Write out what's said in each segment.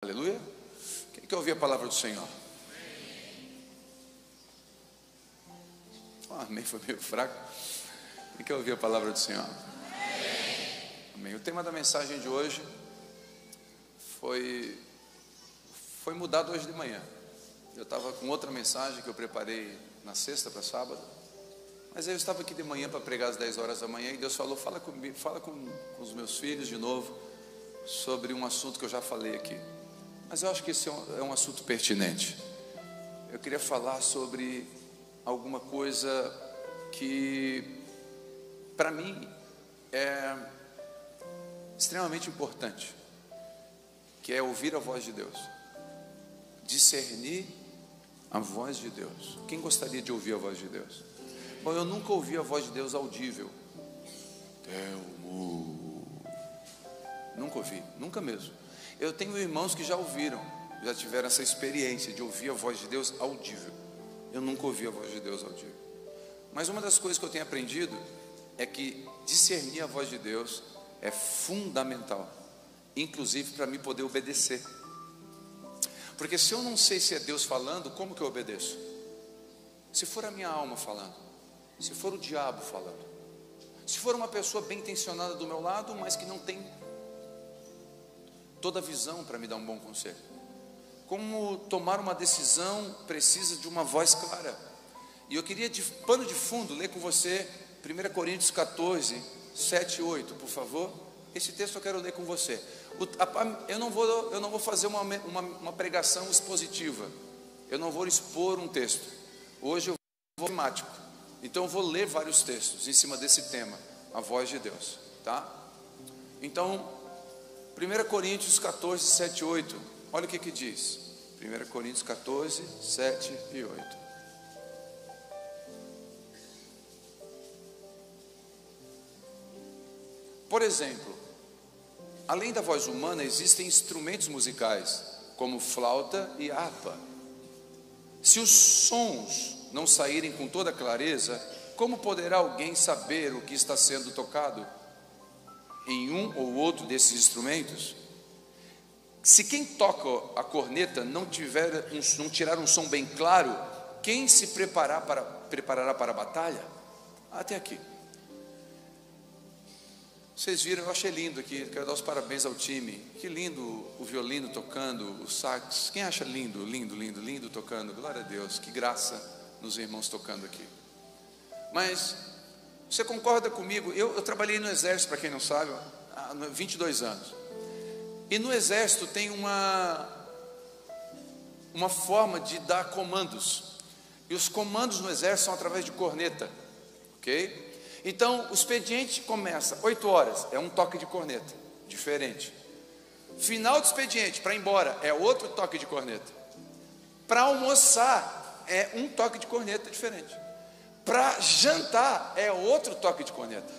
Aleluia. Quem quer ouvir a palavra do Senhor? Amém, foi meio fraco. Quem quer ouvir a palavra do Senhor? Amém. O tema da mensagem de hoje foi mudado hoje de manhã. Eu estava com outra mensagem que eu preparei na sexta para sábado, mas eu estava aqui de manhã para pregar às 10 horas da manhã e Deus falou, fala comigo, fala com os meus filhos de novo sobre um assunto que eu já falei aqui. Mas eu acho que esse é um assunto pertinente. Eu queria falar sobre alguma coisa que para mim é extremamente importante, que é ouvir a voz de Deus, discernir a voz de Deus. Quem gostaria de ouvir a voz de Deus? Bom, eu nunca ouvi a voz de Deus audível. Telmo. Nunca ouvi, nunca mesmo. Eu tenho irmãos que já ouviram, já tiveram essa experiência de ouvir a voz de Deus audível. Eu nunca ouvi a voz de Deus audível. Mas uma das coisas que eu tenho aprendido é que discernir a voz de Deus é fundamental, inclusive para mim poder obedecer. Porque se eu não sei se é Deus falando, como que eu obedeço? Se for a minha alma falando, se for o diabo falando, se for uma pessoa bem intencionada do meu lado, mas que não tem toda a visão para me dar um bom conselho. Como tomar uma decisão precisa de uma voz clara. E eu queria, de pano de fundo, ler com você 1 Coríntios 14, 7 e 8, por favor. Esse texto eu quero ler com você. Eu não vou fazer uma pregação expositiva. Eu não vou expor um texto. Hoje eu vou temático. Então eu vou ler vários textos em cima desse tema, a voz de Deus, tá? Então, 1 Coríntios 14, 7 e 8, olha o que diz. 1 Coríntios 14, 7 e 8. Por exemplo, além da voz humana, existem instrumentos musicais, como flauta e harpa. Se os sons não saírem com toda clareza, como poderá alguém saber o que está sendo tocado em um ou outro desses instrumentos? Se quem toca a corneta não tirar um som bem claro, quem se preparará para a batalha? Até aqui. Vocês viram, eu achei lindo aqui, quero dar os parabéns ao time. Que lindo o violino tocando, o sax. Quem acha lindo, lindo, lindo, lindo tocando? Glória a Deus, que graça nos irmãos tocando aqui. Mas você concorda comigo? Eu trabalhei no exército, para quem não sabe, há 22 anos. E no exército tem uma forma de dar comandos. E os comandos no exército são através de corneta, ok? Então o expediente começa 8 horas, é um toque de corneta, diferente. Final do expediente, para ir embora, é outro toque de corneta. Para almoçar, é um toque de corneta diferente. Para jantar, é outro toque de corneta.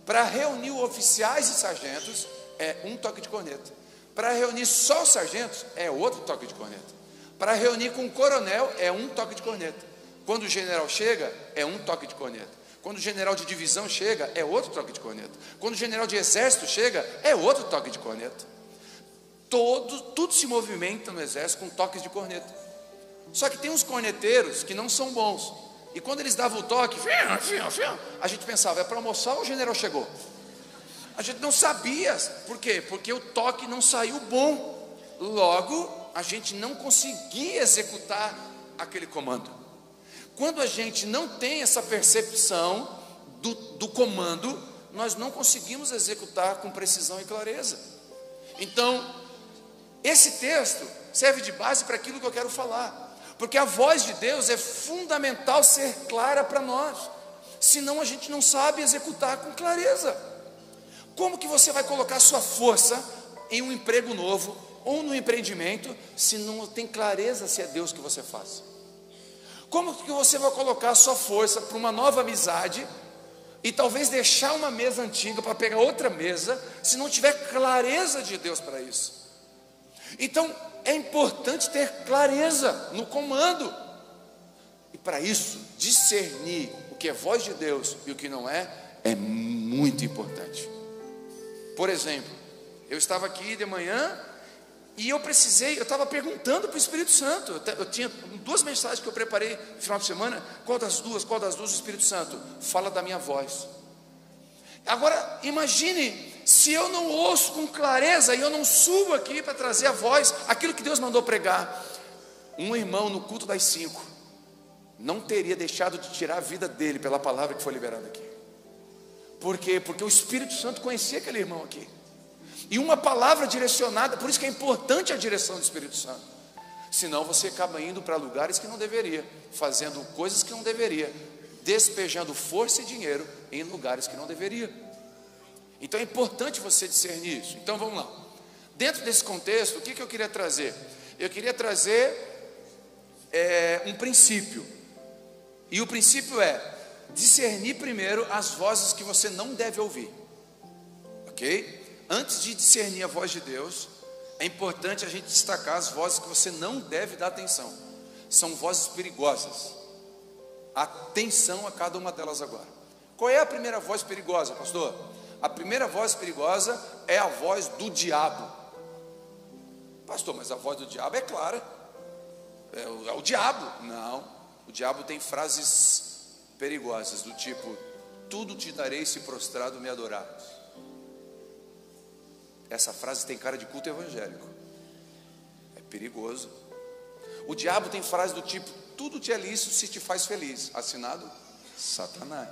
Para reunir oficiais e sargentos, é um toque de corneta. Para reunir só os sargentos, é outro toque de corneta. Para reunir com o coronel, é um toque de corneta. Quando o general chega, é um toque de corneta. Quando o general de divisão chega, é outro toque de corneta. Quando o general de exército chega, é outro toque de corneta. Tudo se movimenta no exército com toques de corneta. Só que tem uns corneteiros que não são bons. E quando eles davam o toque, a gente pensava, é para almoçar ou o general chegou? A gente não sabia. Por quê? Porque o toque não saiu bom. Logo, a gente não conseguia executar aquele comando. Quando a gente não tem essa percepção do comando, nós não conseguimos executar com precisão e clareza. Então, esse texto serve de base para aquilo que eu quero falar. Porque a voz de Deus é fundamental ser clara para nós. Senão a gente não sabe executar com clareza. Como que você vai colocar sua força em um emprego novo ou no empreendimento se não tem clareza se é Deus que você faz? Como que você vai colocar sua força para uma nova amizade e talvez deixar uma mesa antiga para pegar outra mesa se não tiver clareza de Deus para isso? Então é importante ter clareza no comando. E para isso, discernir o que é voz de Deus e o que não é muito importante. Por exemplo, eu estava aqui de manhã E eu estava perguntando para o Espírito Santo. Eu tinha 2 mensagens que eu preparei no final de semana. Qual das duas? O Espírito Santo fala da minha voz. Agora, imagine se eu não ouço com clareza e eu não subo aqui para trazer a voz, aquilo que Deus mandou pregar. Um irmão no culto das 5 não teria deixado de tirar a vida dele pela palavra que foi liberada aqui. Por quê? Porque o Espírito Santo conhecia aquele irmão aqui. E uma palavra direcionada, por isso que é importante a direção do Espírito Santo. Senão você acaba indo para lugares que não deveria, fazendo coisas que não deveria, despejando força e dinheiro em lugares que não deveria. Então é importante você discernir isso. Então vamos lá. Dentro desse contexto, o que eu queria trazer? Eu queria trazer um princípio. E o princípio é discernir primeiro as vozes que você não deve ouvir. Ok? Antes de discernir a voz de Deus, é importante a gente destacar as vozes que você não deve dar atenção. São vozes perigosas. Atenção a cada uma delas agora. Qual é a primeira voz perigosa, pastor? A primeira voz perigosa é a voz do diabo. Pastor, mas a voz do diabo é clara. É o diabo. Não, o diabo tem frases perigosas do tipo: tudo te darei se prostrado me adorares. Essa frase tem cara de culto evangélico. É perigoso. O diabo tem frase do tipo: tudo te é lícito se te faz feliz. Assinado Satanás.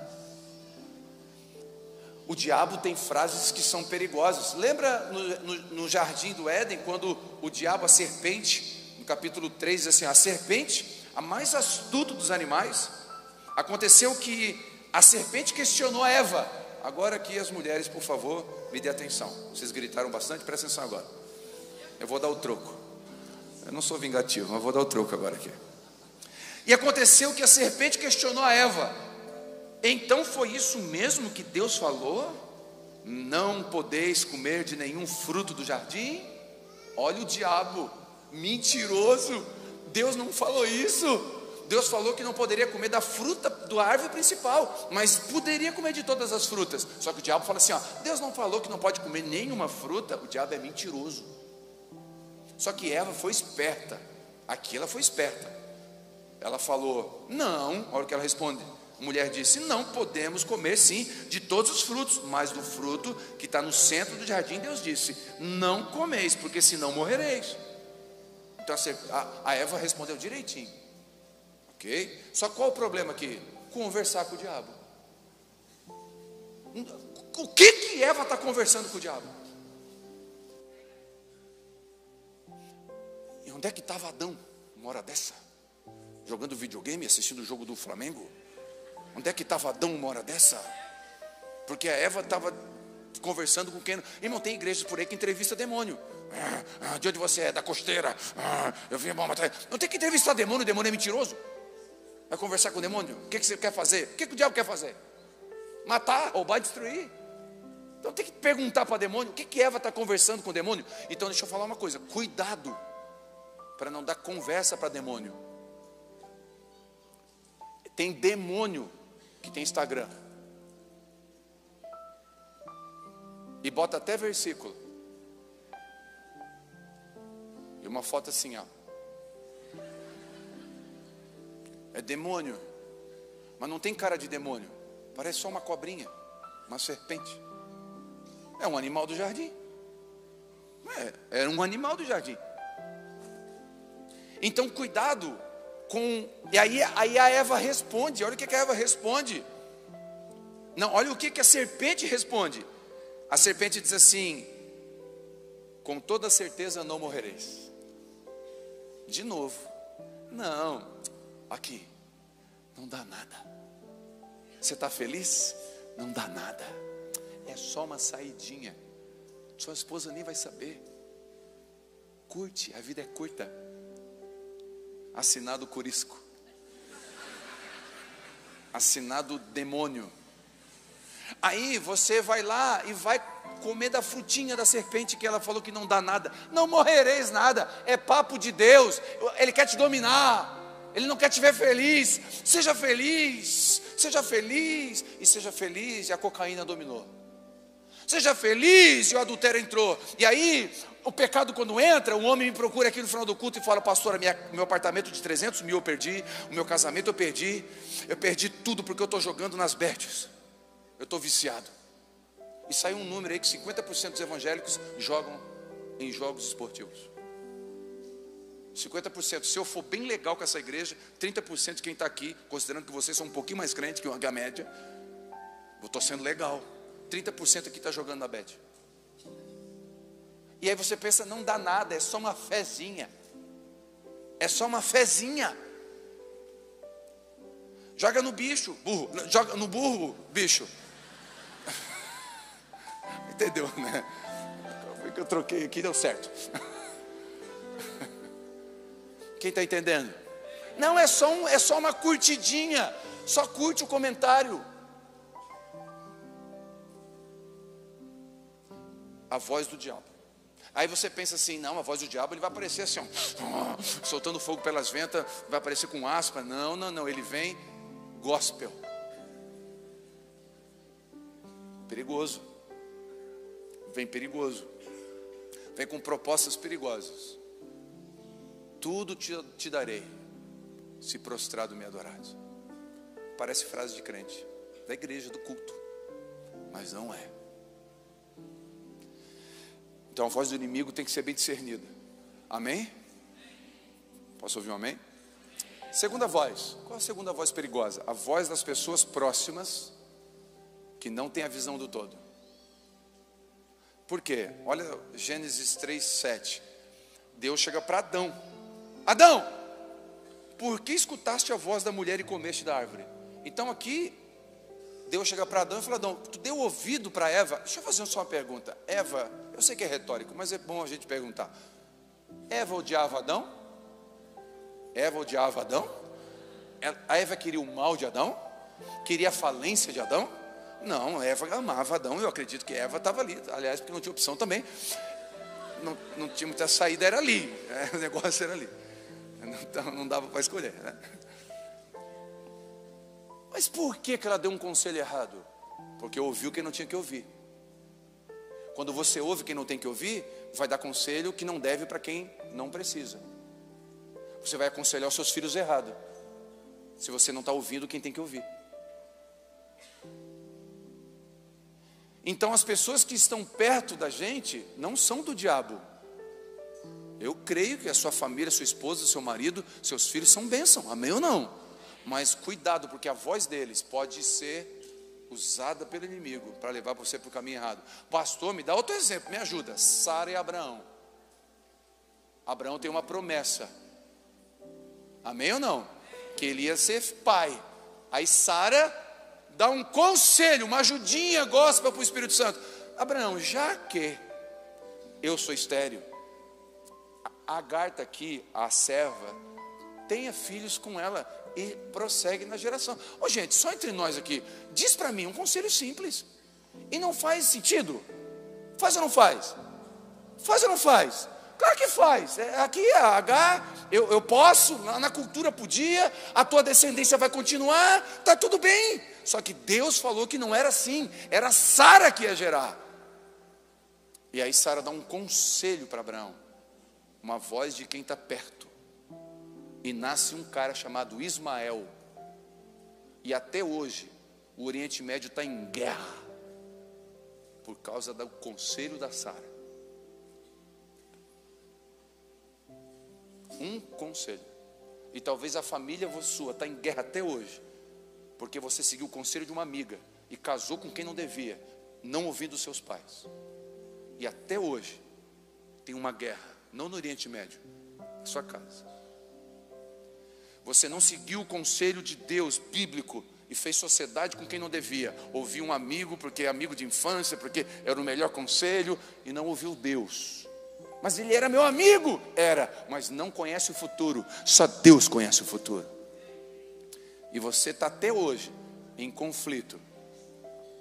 O diabo tem frases que são perigosas. Lembra no jardim do Éden, quando o diabo, a serpente, no capítulo 3 diz assim: a serpente, a mais astuta dos animais. Aconteceu que a serpente questionou a Eva. Agora aqui as mulheres, por favor, me dê atenção. Vocês gritaram bastante, presta atenção agora. Eu vou dar o troco. Eu não sou vingativo, mas vou dar o troco agora aqui. E aconteceu que a serpente questionou a Eva: então foi isso mesmo que Deus falou? Não podeis comer de nenhum fruto do jardim? Olha o diabo, mentiroso. Deus não falou isso. Deus falou que não poderia comer da fruta da árvore principal, mas poderia comer de todas as frutas. Só que o diabo fala assim: Deus não falou que não pode comer nenhuma fruta. O diabo é mentiroso. Só que Eva foi esperta. Aqui ela foi esperta. Ela falou: não. Olha o que ela responde. A mulher disse: não, podemos comer sim de todos os frutos, mas do fruto que está no centro do jardim, Deus disse: não comeis, porque senão morrereis. Então a Eva respondeu direitinho. Ok? Só qual o problema aqui? Conversar com o diabo. O que Eva está conversando com o diabo? E onde é que estava Adão uma hora dessa? Jogando videogame, assistindo o jogo do Flamengo? Onde é que estava Adão uma hora dessa? Porque a Eva estava conversando com quem? Irmão, tem igrejas por aí que entrevista demônio. De onde você é? Da costeira. Eu vim matar. Não tem que entrevistar demônio, o demônio é mentiroso. Vai conversar com o demônio? O que você quer fazer? O que o diabo quer fazer? Matar, roubar, destruir. Então tem que perguntar para o demônio. O que Eva está conversando com o demônio? Então deixa eu falar uma coisa: cuidado para não dar conversa para demônio. Tem demônio que tem Instagram e bota até versículo e uma foto assim, é demônio, mas não tem cara de demônio, parece só uma cobrinha, uma serpente. É um animal do jardim. É um animal do jardim. Então cuidado com... E aí a Eva responde. Olha o que a Eva responde. Não, olha o que a serpente responde. A serpente diz assim: com toda certeza não morrereis. De novo: não, aqui, não dá nada. Você está feliz? Não dá nada. É só uma saidinha. Sua esposa nem vai saber. Curte, a vida é curta. Assinado Curisco. Assinado demônio. Aí você vai lá e vai comer da frutinha da serpente que ela falou que não dá nada. Não morrereis nada. É papo de Deus. Ele quer te dominar. Ele não quer te ver feliz. Seja feliz. Seja feliz. E seja feliz. E a cocaína dominou. Seja feliz, e o adultério entrou. E aí, o pecado quando entra, o homem me procura aqui no final do culto e fala: pastor, meu apartamento de 300 mil eu perdi, o meu casamento eu perdi tudo porque eu estou jogando nas bets, eu estou viciado. E saiu um número aí que 50% dos evangélicos jogam em jogos esportivos. 50%, se eu for bem legal com essa igreja, 30% de quem está aqui, considerando que vocês são um pouquinho mais crentes que a média, eu estou sendo legal, 30% aqui está jogando na bet. E aí você pensa, não dá nada, é só uma fezinha. É só uma fezinha. Joga no bicho, burro. Joga no burro, bicho. Entendeu, né? Foi que eu troquei aqui, deu certo. Quem está entendendo? Não, é só uma curtidinha. Só curte o comentário. A voz do diabo. Aí você pensa assim, não, a voz do diabo, ele vai aparecer assim, ó, soltando fogo pelas ventas, vai aparecer com aspa. Não, ele vem gospel. Perigoso. Vem perigoso. Vem com propostas perigosas. Tudo te darei, se prostrado me adorares. Parece frase de crente, da igreja, do culto, mas não é. Então a voz do inimigo tem que ser bem discernida. Amém? Posso ouvir um amém? Segunda voz. Qual a segunda voz perigosa? A voz das pessoas próximas que não tem a visão do todo. Por quê? Olha Gênesis 3:7. Deus chega para Adão. Adão, por que escutaste a voz da mulher e comeste da árvore? Então aqui Deus chega para Adão e fala: Adão, tu deu ouvido para Eva? Deixa eu fazer só uma pergunta. Eva, eu sei que é retórico, mas é bom a gente perguntar. Eva odiava Adão? Eva odiava Adão? A Eva queria o mal de Adão? Queria a falência de Adão? Não, Eva amava Adão. Eu acredito que Eva estava ali. Aliás, porque não tinha opção também. Não tinha muita saída, era ali. O negócio era ali. Não dava para escolher, né? Mas por que ela deu um conselho errado? Porque ouviu quem não tinha que ouvir. Quando você ouve quem não tem que ouvir, vai dar conselho que não deve para quem não precisa. Você vai aconselhar os seus filhos errado, se você não está ouvindo quem tem que ouvir. Então as pessoas que estão perto da gente não são do diabo. Eu creio que a sua família, sua esposa, seu marido, seus filhos são bênção, amém ou não? Mas cuidado, porque a voz deles pode ser usada pelo inimigo para levar você para o caminho errado. Pastor, me dá outro exemplo, me ajuda. Sara e Abraão. Abraão tem uma promessa, amém ou não? Que ele ia ser pai. Aí Sara dá um conselho, uma ajudinha gospel para o Espírito Santo. Abraão, já que eu sou estéril, a Agar está aqui, a serva, tenha filhos com ela e prossegue na geração. Ô gente, só entre nós aqui, diz para mim um conselho simples. E não faz sentido? Faz ou não faz? Faz ou não faz? Claro que faz. Aqui a Agar, eu posso, na cultura podia, a tua descendência vai continuar, está tudo bem. Só que Deus falou que não era assim, era Sara que ia gerar. E aí Sara dá um conselho para Abraão, uma voz de quem está perto. E nasce um cara chamado Ismael. E até hoje, o Oriente Médio está em guerra, por causa do conselho da Sara. Um conselho. E talvez a família sua está em guerra até hoje, porque você seguiu o conselho de uma amiga e casou com quem não devia, não ouvindo os seus pais. E até hoje tem uma guerra, não no Oriente Médio, na sua casa. Você não seguiu o conselho de Deus bíblico e fez sociedade com quem não devia. Ouviu um amigo porque é amigo de infância, porque era o melhor conselho, e não ouviu Deus. Mas ele era meu amigo, mas não conhece o futuro. Só Deus conhece o futuro. E você está até hoje em conflito.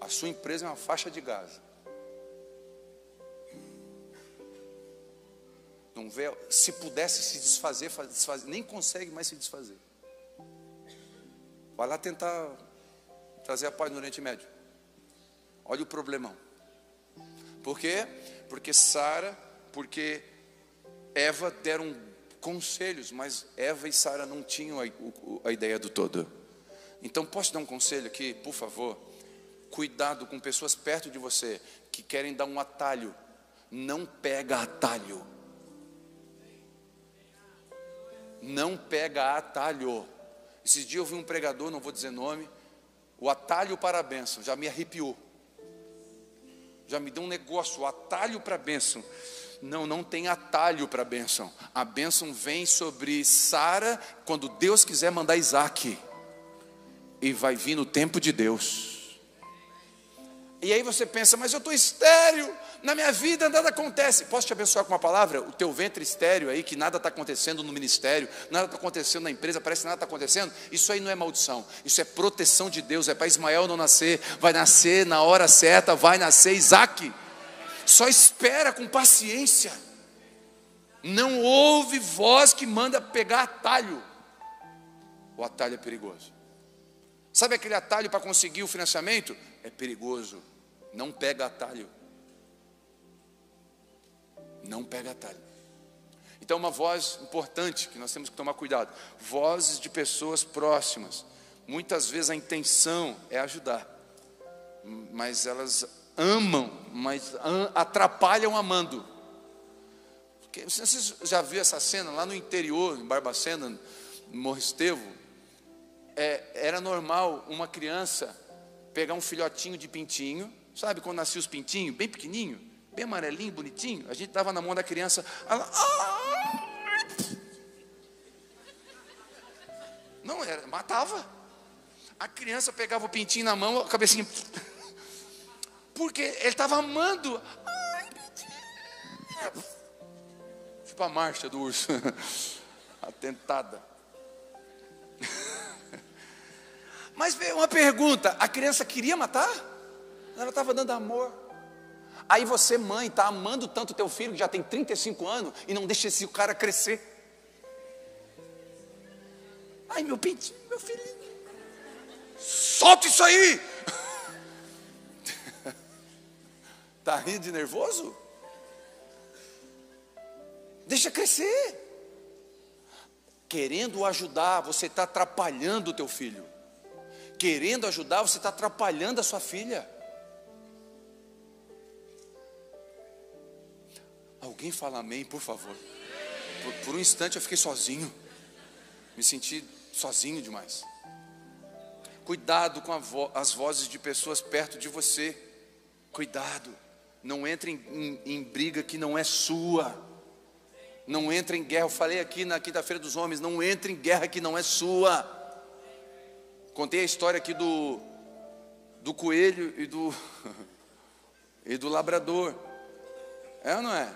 A sua empresa é uma faixa de Gaza. Não vê, se pudesse se desfazer, nem consegue mais se desfazer. Vai lá tentar trazer a paz no Oriente Médio. Olha o problemão. Por quê? Porque Eva deram conselhos, mas Eva e Sara não tinham a ideia do todo. Então posso dar um conselho aqui, por favor? Cuidado com pessoas perto de você que querem dar um atalho. Não pega atalho. Não pega atalho. Esses dias eu vi um pregador, não vou dizer nome, o atalho para a bênção, já me arrepiou. Já me deu um negócio, o atalho para a bênção. Não tem atalho para a bênção. A bênção vem sobre Sara quando Deus quiser mandar Isaac. E vai vir no tempo de Deus. E aí você pensa, mas eu estou estéril, na minha vida nada acontece. Posso te abençoar com uma palavra? O teu ventre estéril aí, que nada está acontecendo no ministério, nada está acontecendo na empresa, parece que nada está acontecendo. Isso aí não é maldição, isso é proteção de Deus. É para Ismael não nascer, vai nascer na hora certa, vai nascer Isaac. Só espera com paciência. Não ouve voz que manda pegar atalho. O atalho é perigoso. Sabe aquele atalho para conseguir o financiamento? É perigoso. Não pega atalho. Não pega atalho. Então uma voz importante que nós temos que tomar cuidado. Vozes de pessoas próximas. Muitas vezes a intenção é ajudar, mas elas amam, mas atrapalham amando. Porque, você já viu essa cena lá no interior, em Barbacena, no Morro Estevão? Era normal uma criança pegar um filhotinho de pintinho, sabe quando nascia os pintinhos, bem pequenininho, bem amarelinho, bonitinho, a gente dava na mão da criança, ela, não, matava. A criança pegava o pintinho na mão, a cabecinha, porque ele estava amando. Ai, pintinho. Tipo a marcha do urso, atentada. Mas veio uma pergunta, a criança queria matar? Ela estava dando amor. Aí você, mãe, está amando tanto o teu filho, que já tem 35 anos, e não deixa esse cara crescer. Ai, meu pintinho, meu filhinho, solta isso aí. Está rindo de nervoso? Deixa crescer. Querendo ajudar, você está atrapalhando o teu filho. Querendo ajudar, você está atrapalhando a sua filha. Alguém fala amém, por favor. Por um instante eu fiquei sozinho. Me senti sozinho demais. Cuidado com as vozes de pessoas perto de você. Cuidado. Não entre em briga que não é sua. Não entre em guerra. Eu falei aqui na quinta-feira dos homens. Não entre em guerra que não é sua. Contei a história aqui do coelho e do labrador. É ou não é?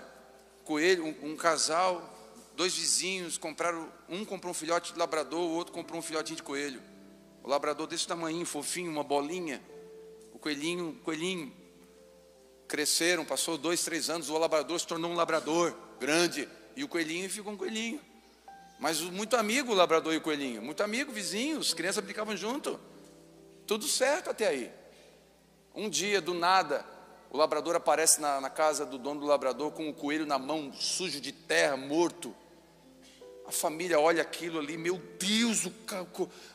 Coelho, um casal, dois vizinhos compraram, um comprou um filhote de labrador, o outro comprou um filhotinho de coelho. O labrador desse tamanhinho, fofinho, uma bolinha. O coelhinho. Cresceram, passou 2, 3 anos, o labrador se tornou um labrador grande. E o coelhinho ficou um coelhinho. Mas muito amigo o labrador e o coelhinho. Muito amigo, vizinhos, crianças brincavam junto. Tudo certo até aí. Um dia, do nada, o labrador aparece na casa do dono do labrador com o coelho na mão, sujo de terra, morto. A família olha aquilo ali, meu Deus,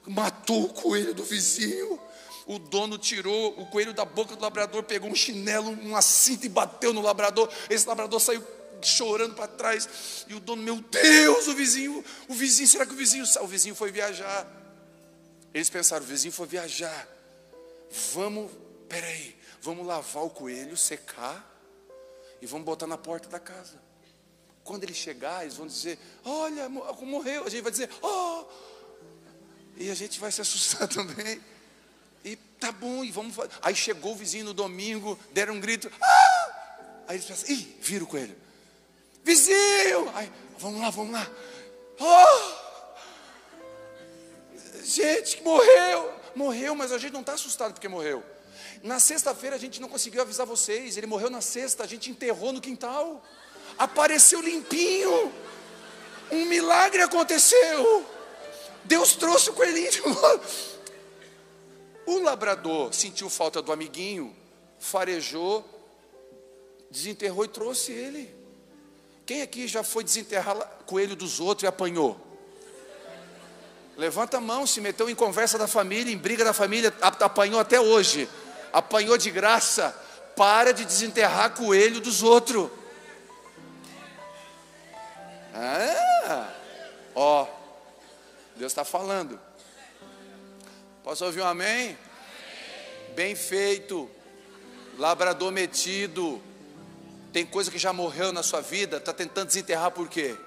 matou o coelho do vizinho. O dono tirou o coelho da boca do labrador, pegou um chinelo, uma cinta e bateu no labrador. Esse labrador saiu chorando para trás. E o dono, meu Deus, o vizinho, será que o vizinho foi viajar? Eles pensaram, o vizinho foi viajar. Vamos lavar o coelho, secar e vamos botar na porta da casa. Quando ele chegar, eles vão dizer, olha, morreu. A gente vai dizer, oh, e a gente vai se assustar também. E tá bom, e vamos fazer. Aí chegou o vizinho no domingo, deram um grito, ah! Aí eles pensam, ih, vira o coelho. Vizinho! Aí, vamos lá. Oh! Gente, morreu, mas a gente não está assustado porque morreu. Na sexta-feira a gente não conseguiu avisar vocês. Ele morreu na sexta, a gente enterrou no quintal. Apareceu limpinho. Um milagre aconteceu. Deus trouxe o coelhinho de volta. O labrador sentiu falta do amiguinho, farejou, Desenterrou e trouxe ele. Quem aqui já foi desenterrar coelho dos outros e apanhou? Levanta a mão. Se meteu em conversa da família, em briga da família, apanhou até hoje. Apanhou de graça. Para de desenterrar coelho dos outros. Ó, Deus está falando. Posso ouvir um amém? Bem feito. Labrador metido. Tem coisa que já morreu na sua vida, está tentando desenterrar por quê?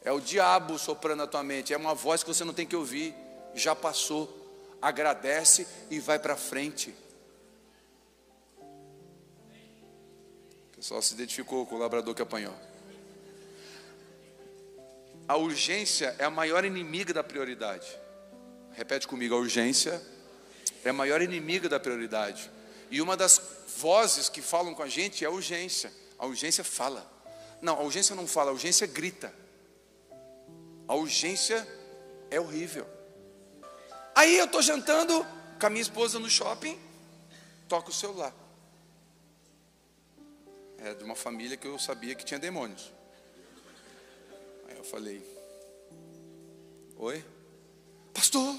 É o diabo soprando na tua mente. É uma voz que você não tem que ouvir. Já passou. Agradece e vai para frente. O pessoal se identificou com o labrador que apanhou. A urgência é a maior inimiga da prioridade. Repete comigo, a urgência é a maior inimiga da prioridade. E uma das vozes que falam com a gente é a urgência. A urgência fala. Não, a urgência não fala, a urgência grita. A urgência é horrível. Aí eu estou jantando com a minha esposa no shopping, toco o celular. É de uma família que eu sabia que tinha demônios. Aí eu falei: oi? Pastor,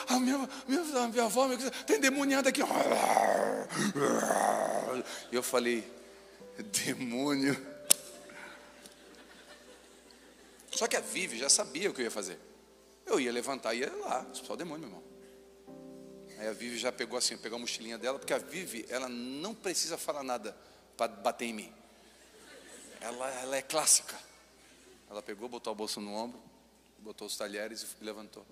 a minha avó tem demoniada aqui. E eu falei: demônio. Só que a Vivi já sabia o que eu ia fazer. Eu ia levantar e ia lá, só o demônio, meu irmão. Aí a Vivi já pegou assim, pegou a mochilinha dela, porque a Vivi, ela não precisa falar nada para bater em mim. Ela é clássica. Ela pegou, botou a bolsa no ombro, botou os talheres e levantou.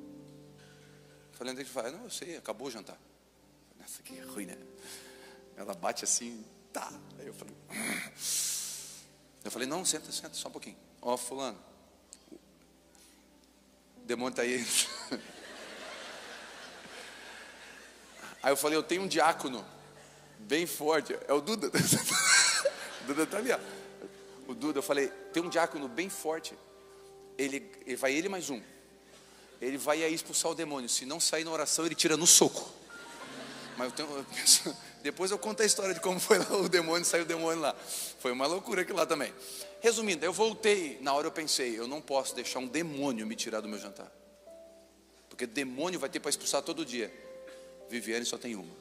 Falei: onde é que vai? Não, eu sei, acabou o jantar. Nossa, que ruim, né? Ela bate assim, tá. Aí eu falei: não, senta, só um pouquinho. Ó, fulano, o demônio está aí. Aí eu falei: eu tenho um diácono bem forte. É o Duda. O Duda está ali, ó. O Duda, eu falei: tem um diácono bem forte. Ele vai, ele mais um. Ele vai aí expulsar o demônio. Se não sair na oração, ele tira no soco. Mas depois eu conto a história de como foi lá o demônio, saiu o demônio lá. Foi uma loucura aquilo lá também. Resumindo, eu voltei. Na hora eu pensei: eu não posso deixar um demônio me tirar do meu jantar. Porque demônio vai ter para expulsar todo dia. Viviane só tem uma.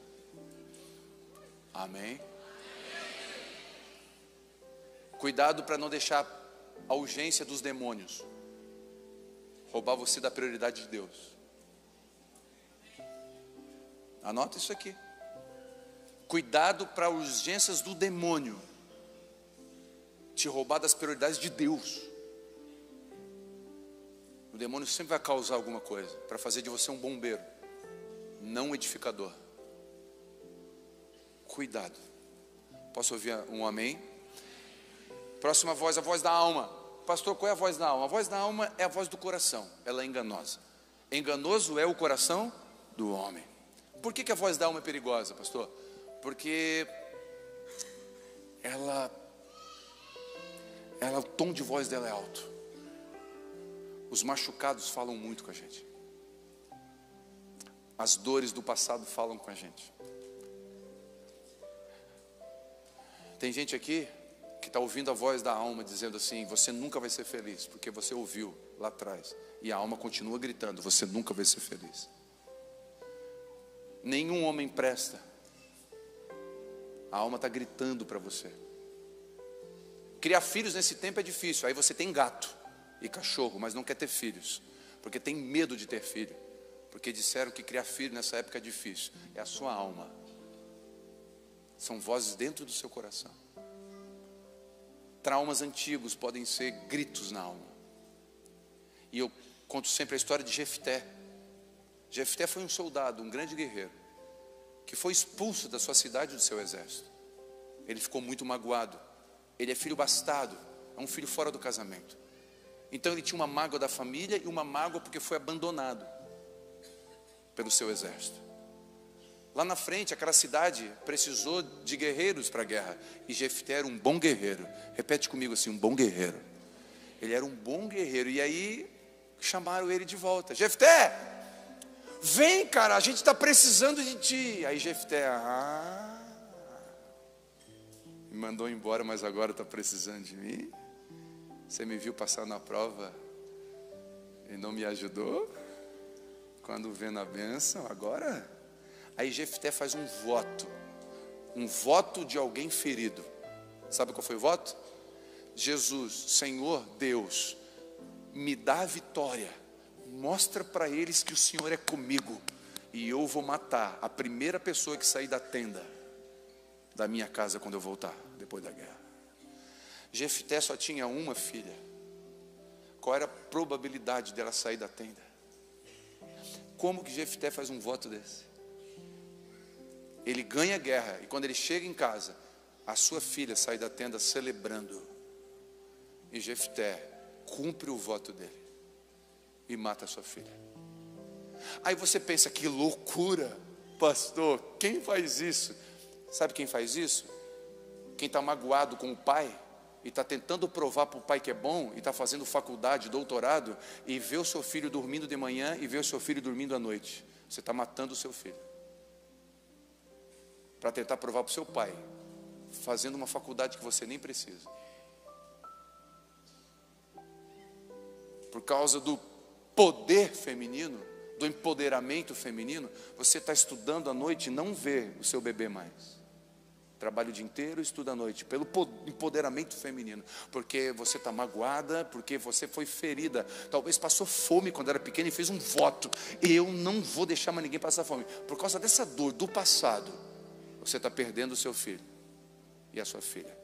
Amém? Cuidado para não deixar a urgência dos demônios roubar você da prioridade de Deus. Anota isso aqui. Cuidado para as urgências do demônio te roubar das prioridades de Deus. O demônio sempre vai causar alguma coisa para fazer de você um bombeiro, não um edificador. Cuidado. Posso ouvir um amém? Próxima voz, a voz da alma. Pastor, qual é a voz da alma? A voz da alma é a voz do coração. Ela é enganosa. Enganoso é o coração do homem. Por que a voz da alma é perigosa, pastor? Porque o tom de voz dela é alto. Os machucados falam muito com a gente. As dores do passado falam com a gente. Tem gente aqui que está ouvindo a voz da alma dizendo assim: você nunca vai ser feliz, porque você ouviu lá atrás. E a alma continua gritando: você nunca vai ser feliz. Nenhum homem presta. A alma está gritando para você. Criar filhos nesse tempo é difícil. Aí você tem gato e cachorro, mas não quer ter filhos, porque tem medo de ter filho, porque disseram que criar filho nessa época é difícil. É a sua alma. São vozes dentro do seu coração. Traumas antigos podem ser gritos na alma. E eu conto sempre a história de Jefté. Jefté foi um soldado, um grande guerreiro, que foi expulso da sua cidade e do seu exército. Ele ficou muito magoado. Ele é filho bastardo, é um filho fora do casamento. Então ele tinha uma mágoa da família e uma mágoa porque foi abandonado pelo seu exército. Lá na frente, aquela cidade precisou de guerreiros para a guerra. E Jefté era um bom guerreiro. Repete comigo assim: um bom guerreiro. Ele era um bom guerreiro. E aí chamaram ele de volta. Jefté, vem, cara, a gente está precisando de ti. Aí Jefté, Me mandou embora, mas agora está precisando de mim. Você me viu passar na prova e não me ajudou? Quando vê na bênção, agora? Aí Jefté faz um voto de alguém ferido. Sabe qual foi o voto? Jesus, Senhor Deus, me dá a vitória, mostra para eles que o Senhor é comigo, e eu vou matar a primeira pessoa que sair da tenda da minha casa quando eu voltar, depois da guerra. Jefté só tinha uma filha. Qual era a probabilidade dela sair da tenda? Como que Jefté faz um voto desse? Ele ganha a guerra, e quando ele chega em casa, a sua filha sai da tenda celebrando. E Jefté cumpre o voto dele e mata a sua filha. Aí você pensa, que loucura, pastor, quem faz isso? Sabe quem faz isso? Quem está magoado com o pai e está tentando provar para o pai que é bom, e está fazendo faculdade, doutorado, e vê o seu filho dormindo de manhã e vê o seu filho dormindo à noite. Você está matando o seu filho para tentar provar para o seu pai, fazendo uma faculdade que você nem precisa. Por causa do poder feminino, do empoderamento feminino, você está estudando à noite e não vê o seu bebê mais. Trabalha o dia inteiro, estuda à noite, pelo empoderamento feminino, porque você está magoada, porque você foi ferida, talvez passou fome quando era pequena e fez um voto: eu não vou deixar mais ninguém passar fome. Por causa dessa dor do passado, você está perdendo o seu filho e a sua filha.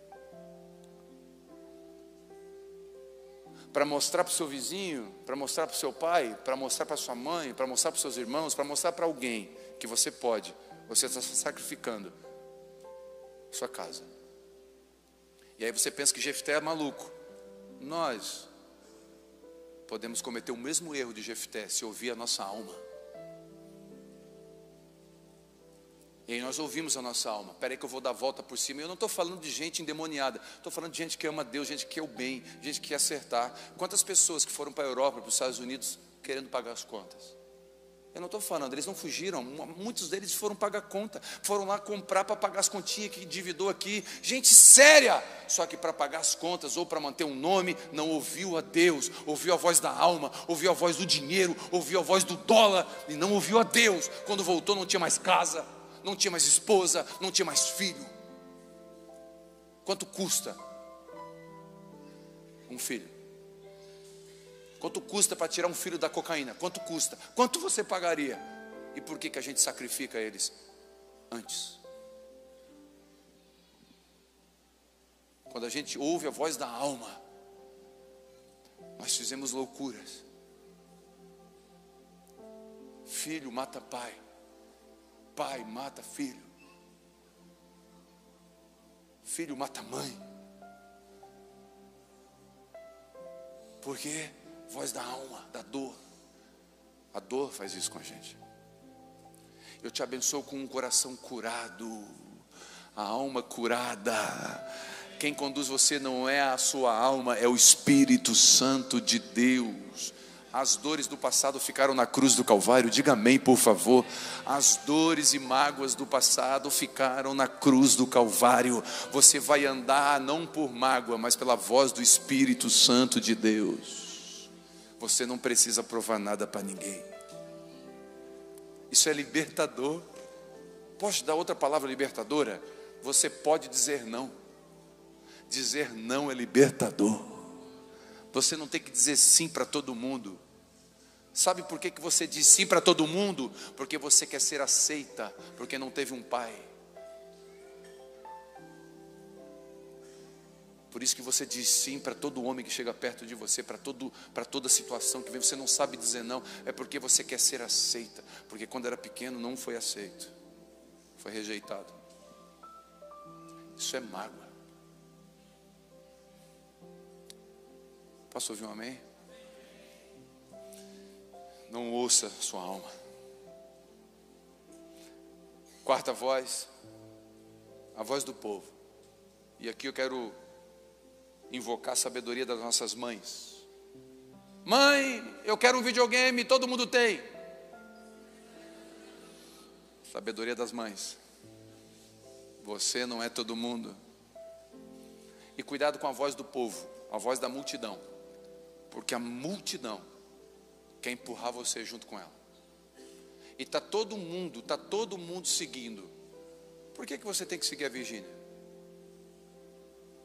Para mostrar para o seu vizinho, para mostrar para o seu pai, para mostrar para sua mãe, para mostrar para os seus irmãos, para mostrar para alguém que você pode, você está sacrificando sua casa. E aí você pensa que Jefté é maluco. Nós podemos cometer o mesmo erro de Jefté se ouvir a nossa alma. E aí nós ouvimos a nossa alma. Peraí que eu vou dar a volta por cima. Eu não estou falando de gente endemoniada, estou falando de gente que ama Deus, gente que quer o bem, gente que quer acertar. Quantas pessoas que foram para a Europa, para os Estados Unidos, querendo pagar as contas? Eu não estou falando, eles não fugiram, muitos deles foram pagar conta, foram lá comprar para pagar as continhas que endividou aqui, gente séria, só que para pagar as contas ou para manter um nome, não ouviu a Deus, ouviu a voz da alma, ouviu a voz do dinheiro, ouviu a voz do dólar, e não ouviu a Deus. Quando voltou não tinha mais casa, não tinha mais esposa, não tinha mais filho. Quanto custa um filho? Quanto custa para tirar um filho da cocaína? Quanto custa? Quanto você pagaria? E por que a gente sacrifica eles antes? Quando a gente ouve a voz da alma, nós fizemos loucuras. Filho mata pai, pai mata filho, filho mata mãe. Por quê? Voz da alma, da dor. A dor faz isso com a gente. Eu te abençoo com um coração curado, a alma curada. Quem conduz você não é a sua alma, é o Espírito Santo de Deus. As dores do passado ficaram na cruz do Calvário. Diga amém, por favor. As dores e mágoas do passado ficaram na cruz do Calvário. Você vai andar não por mágoa, mas pela voz do Espírito Santo de Deus. Você não precisa provar nada para ninguém. Isso é libertador. Posso dar outra palavra libertadora? Você pode dizer não. Dizer não é libertador. Você não tem que dizer sim para todo mundo. Sabe por que você diz sim para todo mundo? Porque você quer ser aceita, porque não teve um pai. Por isso que você diz sim para todo homem que chega perto de você, para toda situação que vem. Você não sabe dizer não, é porque você quer ser aceita. Porque quando era pequeno não foi aceito, foi rejeitado. Isso é mágoa. Posso ouvir um amém? Não ouça sua alma. Quarta voz, a voz do povo. E aqui eu quero invocar a sabedoria das nossas mães. Mãe, eu quero um videogame, todo mundo tem. Sabedoria das mães. Você não é todo mundo. E cuidado com a voz do povo, a voz da multidão. Porque a multidão quer empurrar você junto com ela. E está todo mundo seguindo. Por que você tem que seguir a Virgínia?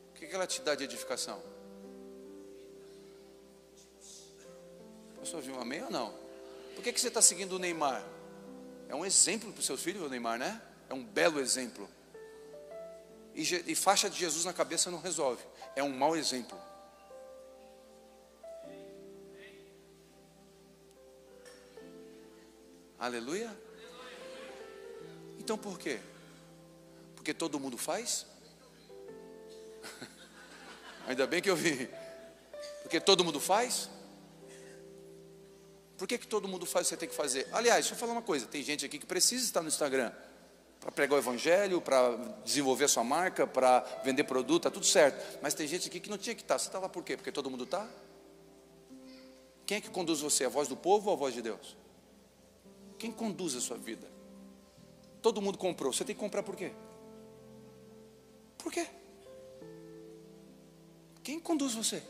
O que ela te dá de edificação? Posso ouvir um amém ou não? Por que você está seguindo o Neymar? É um exemplo para os seus filhos o Neymar, né? É um belo exemplo. E faixa de Jesus na cabeça não resolve. É um mau exemplo. Aleluia? Então por quê? Porque todo mundo faz? Ainda bem que eu vi. Porque todo mundo faz? Por que todo mundo faz o que você tem que fazer? Aliás, deixa eu falar uma coisa. Tem gente aqui que precisa estar no Instagram para pregar o evangelho, para desenvolver a sua marca, para vender produto, está tudo certo. Mas tem gente aqui que não tinha que estar. Você está lá por quê? Porque todo mundo está? Quem é que conduz você? A voz do povo ou a voz de Deus? Quem conduz a sua vida? Todo mundo comprou. Você tem que comprar por quê? Por quê? Quem conduz você?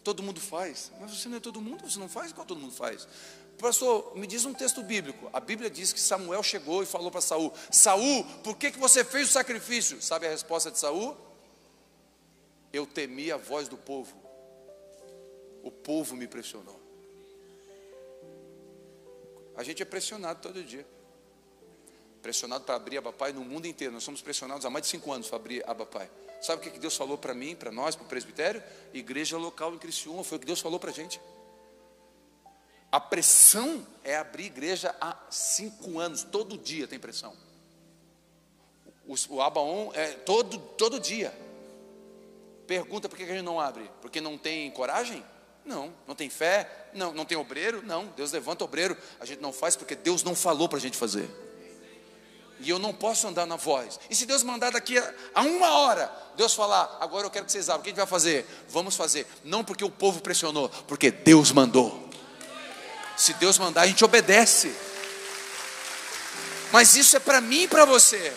Todo mundo faz. Mas você não é todo mundo, você não faz igual todo mundo faz. Pastor, me diz um texto bíblico. A Bíblia diz que Samuel chegou e falou para Saul: Saul, por que você fez o sacrifício? Sabe a resposta de Saul? Eu temi a voz do povo. O povo me pressionou. A gente é pressionado todo dia. Pressionado para abrir Abapai no mundo inteiro. Nós somos pressionados há mais de 5 anos para abrir Abapai. Sabe o que Deus falou para mim, para nós, para o presbitério? Igreja local em Criciúma. Foi o que Deus falou para a gente. A pressão é abrir igreja há 5 anos. Todo dia tem pressão. O Abaon é todo dia. Pergunta por que a gente não abre? Porque não tem coragem? Não. Não tem fé? Não. Não tem obreiro? Não. Deus levanta obreiro. A gente não faz porque Deus não falou para a gente fazer. E eu não posso andar na voz. E se Deus mandar daqui a 1 hora, Deus falar: agora eu quero que vocês abram, o que a gente vai fazer? Vamos fazer. Não porque o povo pressionou, porque Deus mandou. Se Deus mandar, a gente obedece. Mas isso é para mim e para você.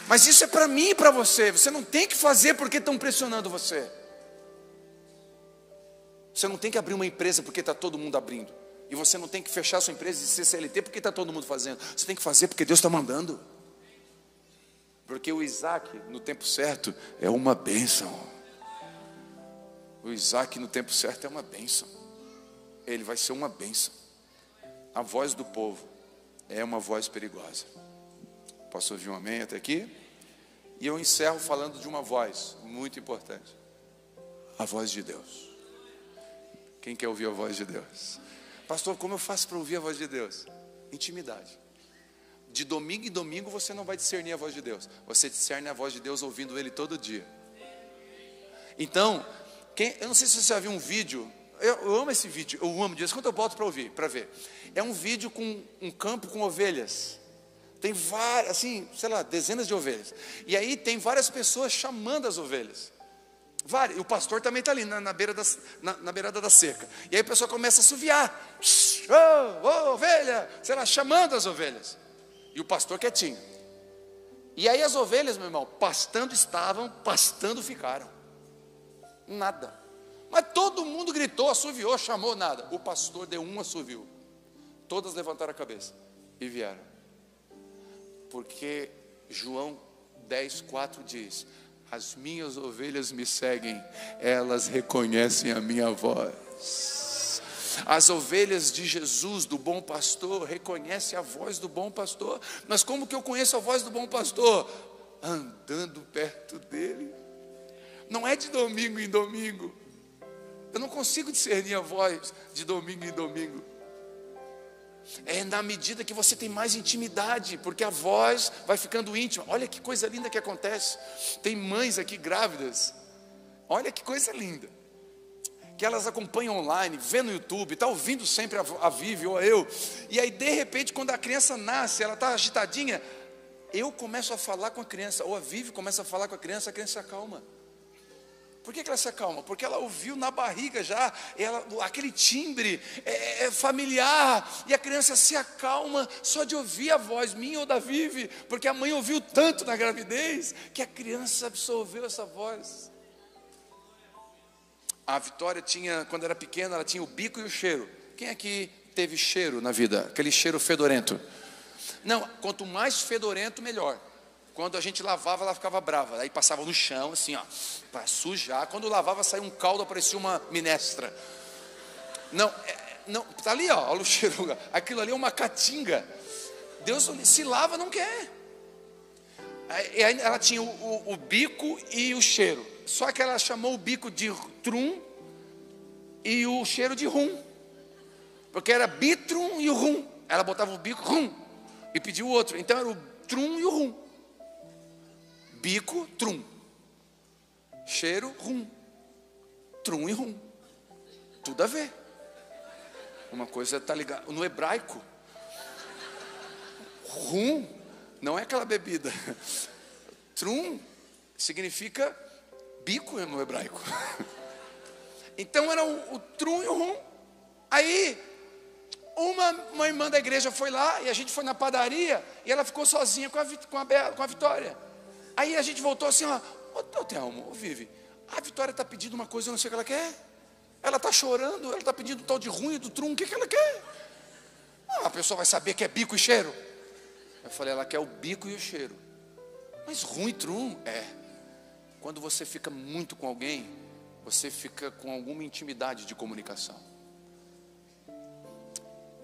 Mas isso é para mim e para você. Você não tem que fazer porque estão pressionando você. Você não tem que abrir uma empresa porque está todo mundo abrindo. E você não tem que fechar sua empresa e ser CLT porque está todo mundo fazendo. Você tem que fazer porque Deus está mandando. Porque o Isaac, no tempo certo, é uma bênção. O Isaac, no tempo certo, é uma bênção. Ele vai ser uma bênção. A voz do povo é uma voz perigosa. Posso ouvir um amém até aqui? E eu encerro falando de uma voz muito importante. A voz de Deus. Quem quer ouvir a voz de Deus? Pastor, como eu faço para ouvir a voz de Deus? Intimidade. De domingo em domingo você não vai discernir a voz de Deus. Você discerne a voz de Deus ouvindo Ele todo dia. Então, eu não sei se você já viu um vídeo. Eu amo esse vídeo, eu amo disso. Quando eu boto para ouvir, para ver. É um vídeo com um campo com ovelhas. Tem várias, assim, sei lá, dezenas de ovelhas. E aí tem várias pessoas chamando as ovelhas. E o pastor também está ali na beirada da cerca. E aí a pessoa começa a assoviar. Ovelha, sei lá, chamando as ovelhas. E o pastor quietinho. E aí as ovelhas, meu irmão, pastando estavam, pastando ficaram. Nada. Mas todo mundo gritou, assoviou, chamou, nada. O pastor deu um assovio. Todas levantaram a cabeça e vieram. Porque João 10:4 diz: as minhas ovelhas me seguem, elas reconhecem a minha voz. As ovelhas de Jesus, do bom pastor, reconhecem a voz do bom pastor. Mas como que eu conheço a voz do bom pastor? Andando perto dele. Não é de domingo em domingo. Eu não consigo discernir a voz de domingo em domingo. É na medida que você tem mais intimidade, porque a voz vai ficando íntima. Olha que coisa linda que acontece. Tem mães aqui grávidas. Olha que coisa linda. Que elas acompanham online, vê no YouTube, está ouvindo sempre a Vivi ou eu. E aí de repente quando a criança nasce, ela está agitadinha, eu começo a falar com a criança, ou a Vivi começa a falar com a criança acalma. Por que ela se acalma? Porque ela ouviu na barriga já, aquele timbre familiar, e a criança se acalma só de ouvir a voz minha ou da Vivi, porque a mãe ouviu tanto na gravidez, que a criança absorveu essa voz. A Vitória tinha, quando era pequena, ela tinha o bico e o cheiro. Quem aqui teve cheiro na vida? Aquele cheiro fedorento? Não, quanto mais fedorento, melhor. Quando a gente lavava, ela ficava brava. Aí passava no chão, assim, ó, para sujar. Quando lavava, saía um caldo, parecia uma minestra. Não, tá ali, ó, olha o cheiro. Aquilo ali é uma caatinga. Deus se lava, não quer. Aí ela tinha o bico e o cheiro. Só que ela chamou o bico de trum e o cheiro de rum. Porque era bitrum e o rum. Ela botava o bico, rum, e pediu o outro. Então era o trum e o rum. Bico, trum. Cheiro, rum. Trum e rum. Tudo a ver. Uma coisa está ligada. No hebraico, rum não é aquela bebida. Trum significa bico no hebraico. Então era o trum e o rum. Aí uma irmã da igreja foi lá e a gente foi na padaria e ela ficou sozinha com a Vitória. Aí a gente voltou assim, ó, Thelma, Vivi, a Vitória está pedindo uma coisa, eu não sei o que ela quer. Ela está chorando, ela está pedindo o tal de ruim do trum, o que ela quer? A pessoa vai saber que é bico e cheiro. Eu falei, ela quer o bico e o cheiro. Mas ruim e trum, quando você fica muito com alguém, você fica com alguma intimidade de comunicação.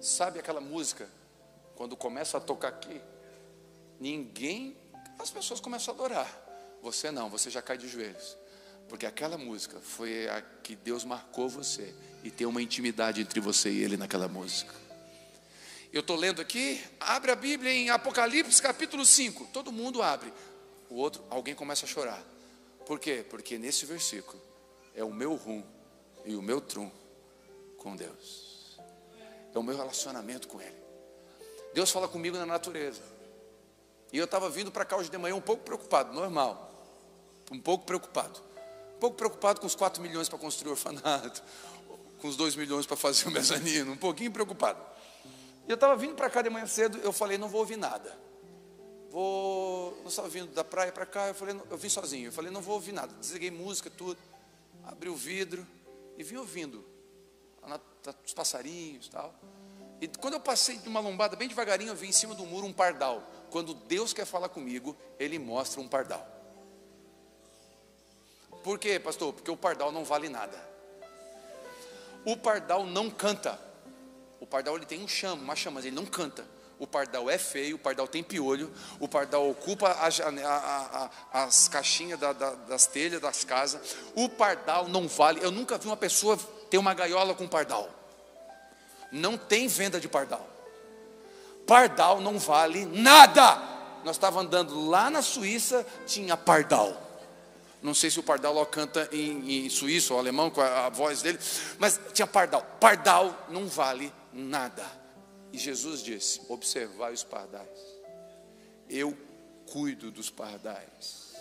Sabe aquela música, quando começa a tocar aqui, as pessoas começam a adorar. Você não, você já cai de joelhos. Porque aquela música foi a que Deus marcou você. E tem uma intimidade entre você e Ele naquela música. Eu estou lendo aqui, abre a Bíblia em Apocalipse capítulo 5. Todo mundo abre. Alguém começa a chorar. Por quê? Porque nesse versículo é o meu rum e o meu trum com Deus. É o meu relacionamento com Ele. Deus fala comigo na natureza. E eu estava vindo para cá hoje de manhã um pouco preocupado, normal. Um pouco preocupado. Um pouco preocupado com os 4 milhões para construir o orfanato. Com os 2 milhões para fazer o mezanino. Um pouquinho preocupado. E eu estava vindo para cá de manhã cedo, eu falei, não vou ouvir nada. Eu estava vindo da praia para cá, eu vim sozinho. Eu falei, não vou ouvir nada. Desliguei música, tudo. Abri o vidro e vim ouvindo. Os passarinhos e tal. E quando eu passei de uma lombada bem devagarinho, eu vi em cima do muro um pardal. Quando Deus quer falar comigo, Ele mostra um pardal. Por quê, pastor? Porque o pardal não vale nada. O pardal não canta. O pardal ele tem uma chama, mas ele não canta. O pardal é feio, o pardal tem piolho, o pardal ocupa as caixinhas das telhas das casas. O pardal não vale. Eu nunca vi uma pessoa ter uma gaiola com pardal. Não tem venda de pardal. Pardal não vale nada. Nós estávamos andando lá na Suíça, tinha pardal. Não sei se o pardal lá canta em suíço ou alemão com a voz dele, mas tinha pardal. Pardal não vale nada. E Jesus disse, observai os pardais. Eu cuido dos pardais.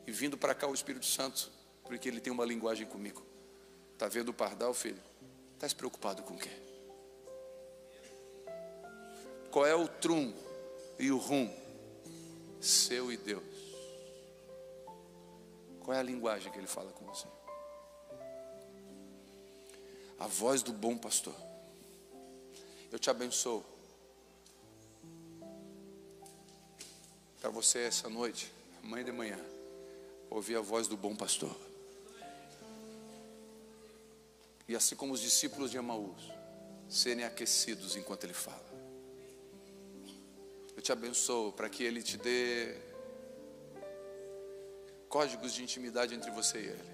E vindo para cá o Espírito Santo, porque ele tem uma linguagem comigo. Está vendo o pardal, filho? Está se preocupado com o quê? Qual é o trum e o rum? Seu e Deus. Qual é a linguagem que ele fala com você? A voz do bom pastor. Eu te abençoo. Para você essa noite, amanhã de manhã, ouvir a voz do bom pastor. E assim como os discípulos de Emaús, serem aquecidos enquanto ele fala. Eu te abençoo para que ele te dê códigos de intimidade entre você e ele.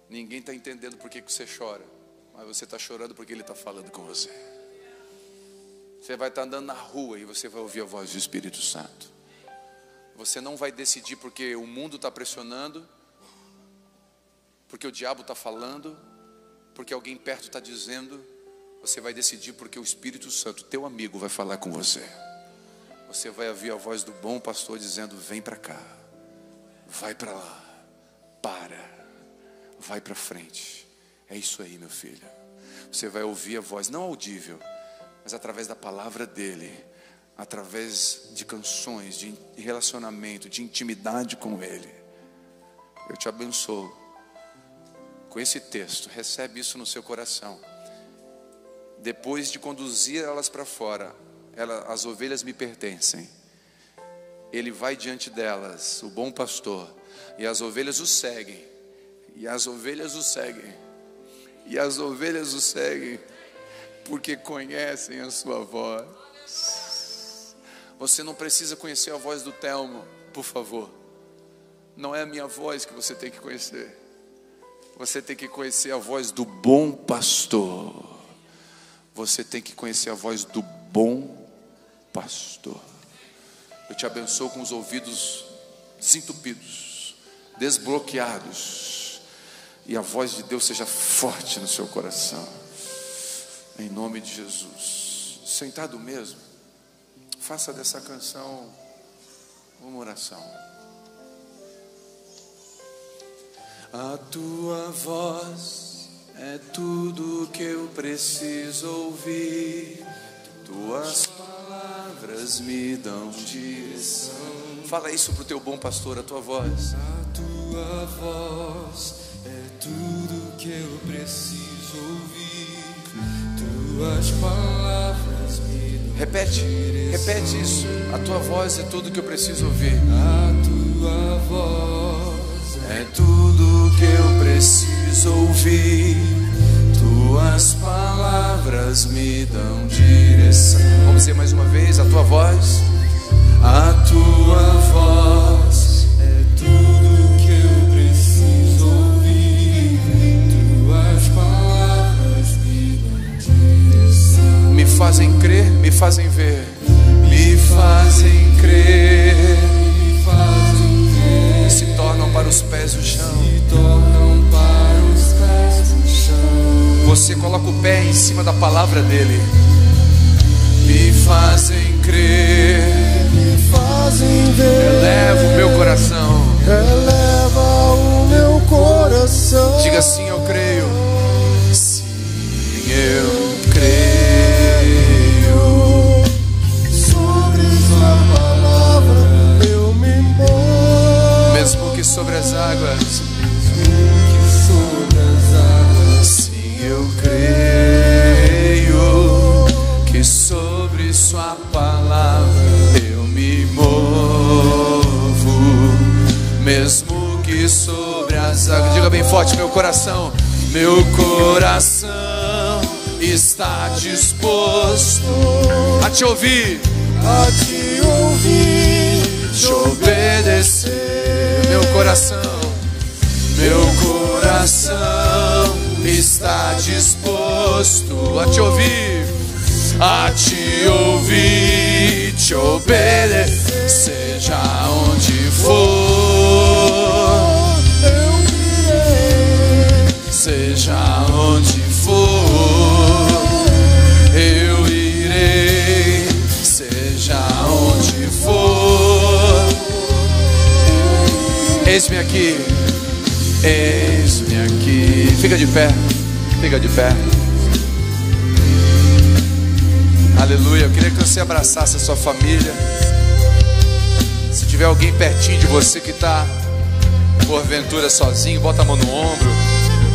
Ninguém está entendendo por que você chora, mas você está chorando porque ele está falando com você. Você vai estar andando na rua e você vai ouvir a voz do Espírito Santo. Você não vai decidir porque o mundo está pressionando, porque o diabo está falando, porque alguém perto está dizendo. Você vai decidir porque o Espírito Santo, teu amigo, vai falar com você. Você vai ouvir a voz do bom pastor dizendo, vem para cá, vai para lá, vai para frente. É isso aí, meu filho. Você vai ouvir a voz, não audível, mas através da palavra dele, através de canções, de relacionamento, de intimidade com ele. Eu te abençoo com esse texto. Recebe isso no seu coração. Depois de conduzir elas para fora, as ovelhas me pertencem. Ele vai diante delas, o bom pastor, e as ovelhas o seguem. E as ovelhas o seguem. E as ovelhas o seguem, porque conhecem a sua voz. Você não precisa conhecer a voz do Telmo, por favor. Não é a minha voz que você tem que conhecer. Você tem que conhecer a voz do bom pastor. Você tem que conhecer a voz do bom pastor. Eu te abençoo com os ouvidos desentupidos, desbloqueados, e a voz de Deus seja forte no seu coração, em nome de Jesus. Sentado mesmo, faça dessa canção uma oração. A tua voz é tudo que eu preciso ouvir. Tuas palavras me dão direção. Fala isso pro teu bom pastor, a tua voz. A tua voz é tudo que eu preciso ouvir. Tuas palavras me dão repete isso. A tua voz é tudo que eu preciso ouvir. A tua voz é tudo que eu preciso ouvir. Tuas palavras me dão direção. Vamos dizer mais uma vez, a tua voz. A tua voz é tudo que eu preciso ouvir. Tuas palavras me dão direção. Me fazem crer, me fazem ver. Me fazem crer, me fazem ver. E se tornam para os pés o chão. Se tornam para os pés o chão. Você coloca o pé em cima da palavra dele. Me fazem crer, me fazem ver. Eleva o meu coração. Eleva o meu coração. Diga assim: eu creio. Sim, eu creio. Sobre sua palavra eu me movo. Mesmo que sobre as águas. Que sobre as águas. Sim, eu creio. Que sobre sua palavra eu me movo. Mesmo que sobre as águas. Diga bem forte: meu coração. Meu coração está disposto A te ouvir. a te ouvir, te obedecer. Meu coração. Meu coração está disposto A te ouvir. a te ouvir, te obedecer. Seja onde for, eu irei. Seja onde for, eu irei. Seja onde for, Eis-me aqui. eis-me aqui. Fica de pé. Fica de pé. Aleluia. Eu queria que você abraçasse a sua família. Se tiver alguém pertinho de você que está porventura sozinho, bota a mão no ombro.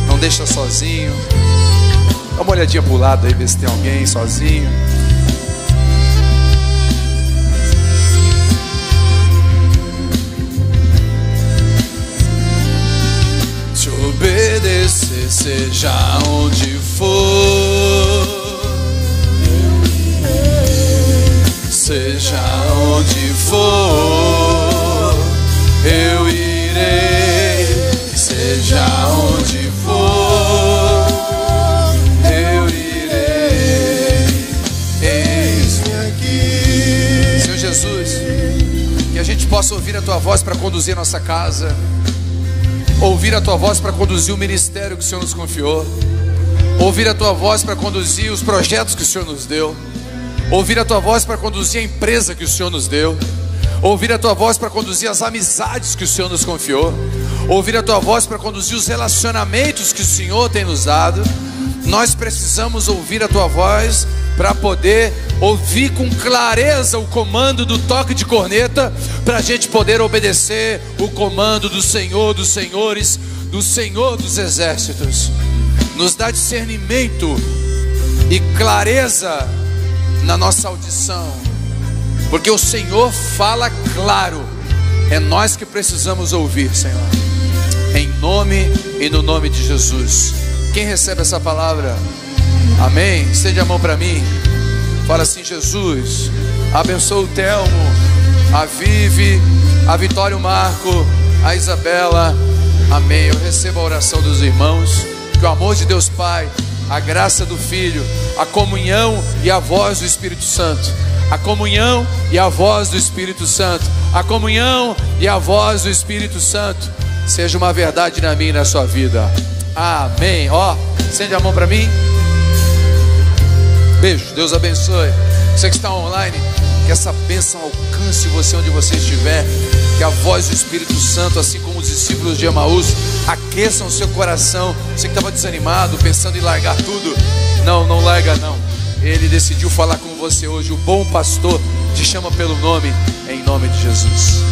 Não deixa sozinho. Dá uma olhadinha pro lado aí, ver se tem alguém sozinho. Te obedecer, seja onde for. Seja onde for, eu irei. Seja onde for, eu irei. Eis-me aqui. Senhor Jesus, que a gente possa ouvir a Tua voz para conduzir a nossa casa. Ouvir a Tua voz para conduzir o ministério que o Senhor nos confiou. Ouvir a Tua voz para conduzir os projetos que o Senhor nos deu. Ouvir a Tua voz para conduzir a empresa que o Senhor nos deu. Ouvir a Tua voz para conduzir as amizades que o Senhor nos confiou. ouvir a tua voz para conduzir os relacionamentos que o Senhor tem nos dado. Nós precisamos ouvir a tua voz para poder ouvir com clareza o comando do toque de corneta, para a gente poder obedecer o comando do Senhor dos senhores, do Senhor dos exércitos. Nos dá discernimento e clareza na nossa audição, porque o Senhor fala claro. É nós que precisamos ouvir, Senhor, em nome e no nome de Jesus. Quem recebe essa palavra? Amém? Estende a mão para mim. Fala assim: Jesus, abençoa o Telmo, a Vivi, a Vitória, o Marco, a Isabela. Amém. Eu recebo a oração dos irmãos. Que o amor de Deus Pai, a graça do Filho, a comunhão e a voz do Espírito Santo, a comunhão e a voz do Espírito Santo, a comunhão e a voz do Espírito Santo seja uma verdade na minha e na sua vida. Amém. Ó, estende a mão para mim. Beijo, Deus abençoe. Você que está online, que essa bênção alcance você onde você estiver. Que a voz do Espírito Santo, assim como os discípulos de Emaús, aqueçam o seu coração. Você que estava desanimado, pensando em largar tudo, não larga não. Ele decidiu falar com você hoje. O bom pastor te chama pelo nome, em nome de Jesus.